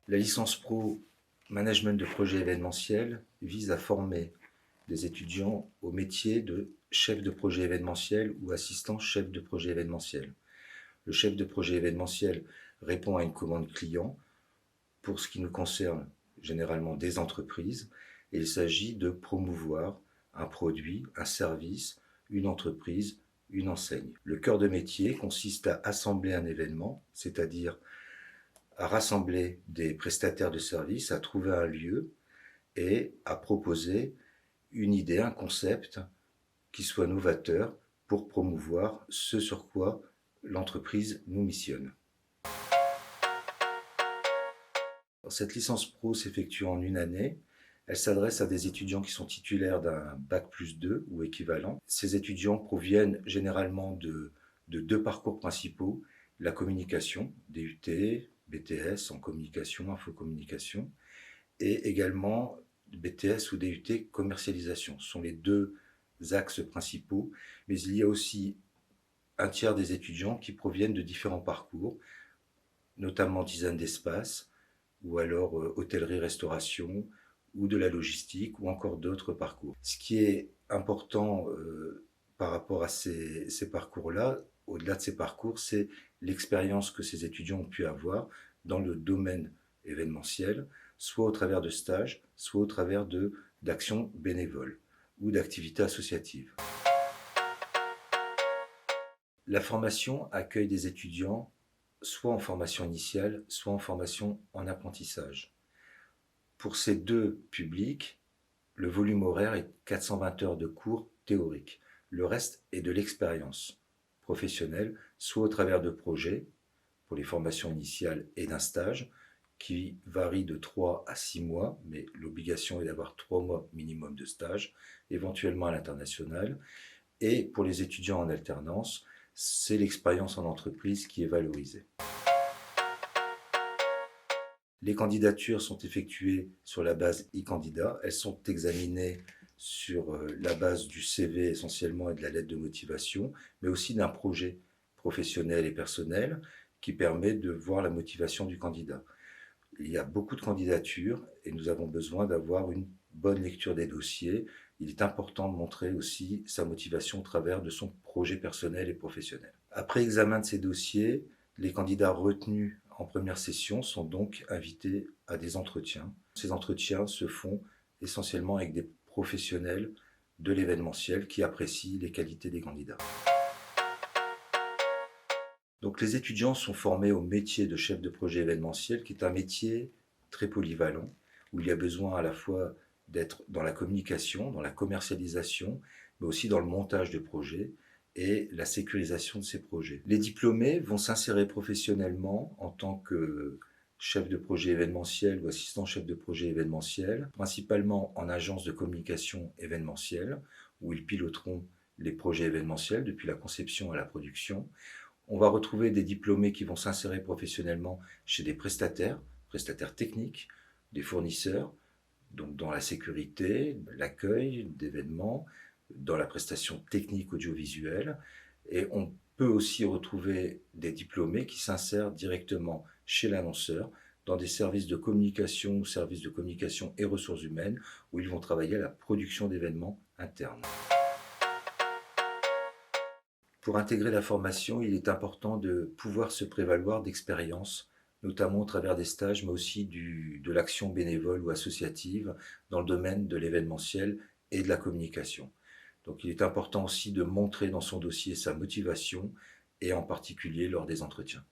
La licence pro Management de projet événementiel vise à former des étudiants au métier de chef de projet événementiel ou assistant chef de projet événementiel. Le chef de projet événementiel répond à une commande client pour ce qui nous concerne généralement des entreprises et il s'agit de promouvoir un produit, un service, une entreprise, une enseigne. Le cœur de métier consiste à assembler un événement, c'est-à-dire à rassembler des prestataires de services, à trouver un lieu et à proposer une idée, un concept qui soit novateur pour promouvoir ce sur quoi l'entreprise nous missionne. Cette licence pro s'effectue en une année. Elle s'adresse à des étudiants qui sont titulaires d'un bac+2 ou équivalent. Ces étudiants proviennent généralement de deux parcours principaux, la communication, DUT, BTS en communication, infocommunication, et également BTS ou DUT commercialisation. Ce sont les deux axes principaux, mais il y a aussi un tiers des étudiants qui proviennent de différents parcours, notamment design d'espace, ou alors hôtellerie-restauration, ou de la logistique, ou encore d'autres parcours. Ce qui est important par rapport à ces parcours-là, au-delà de ces parcours, c'est l'expérience que ces étudiants ont pu avoir dans le domaine événementiel, soit au travers de stages, soit au travers d'actions bénévoles ou d'activités associatives. La formation accueille des étudiants soit en formation initiale, soit en formation en apprentissage. Pour ces deux publics, le volume horaire est 420 heures de cours théoriques. Le reste est de l'expérience professionnelle, soit au travers de projets, pour les formations initiales et d'un stage, qui varie de 3 à 6 mois, mais l'obligation est d'avoir 3 mois minimum de stage, éventuellement à l'international. Et pour les étudiants en alternance, c'est l'expérience en entreprise qui est valorisée. Les candidatures sont effectuées sur la base e-candidat. Elles sont examinées sur la base du CV essentiellement et de la lettre de motivation, mais aussi d'un projet professionnel et personnel qui permet de voir la motivation du candidat. Il y a beaucoup de candidatures et nous avons besoin d'avoir une bonne lecture des dossiers. Il est important de montrer aussi sa motivation au travers de son projet personnel et professionnel. Après examen de ces dossiers, les candidats retenus en première session sont donc invités à des entretiens. Ces entretiens se font essentiellement avec des professionnels de l'événementiel qui apprécient les qualités des candidats. Donc les étudiants sont formés au métier de chef de projet événementiel, qui est un métier très polyvalent, où il y a besoin à la fois d'être dans la communication, dans la commercialisation, mais aussi dans le montage de projets et la sécurisation de ces projets. Les diplômés vont s'insérer professionnellement en tant que chef de projet événementiel ou assistant chef de projet événementiel, principalement en agence de communication événementielle, où ils piloteront les projets événementiels depuis la conception à la production. On va retrouver des diplômés qui vont s'insérer professionnellement chez des prestataires techniques, des fournisseurs, donc dans la sécurité, l'accueil d'événements, dans la prestation technique audiovisuelle. Et on peut aussi retrouver des diplômés qui s'insèrent directement chez l'annonceur, dans des services de communication ou services de communication et ressources humaines, où ils vont travailler à la production d'événements internes. Pour intégrer la formation, il est important de pouvoir se prévaloir d'expériences, notamment au travers des stages, mais aussi de l'action bénévole ou associative dans le domaine de l'événementiel et de la communication. Donc il est important aussi de montrer dans son dossier sa motivation et en particulier lors des entretiens.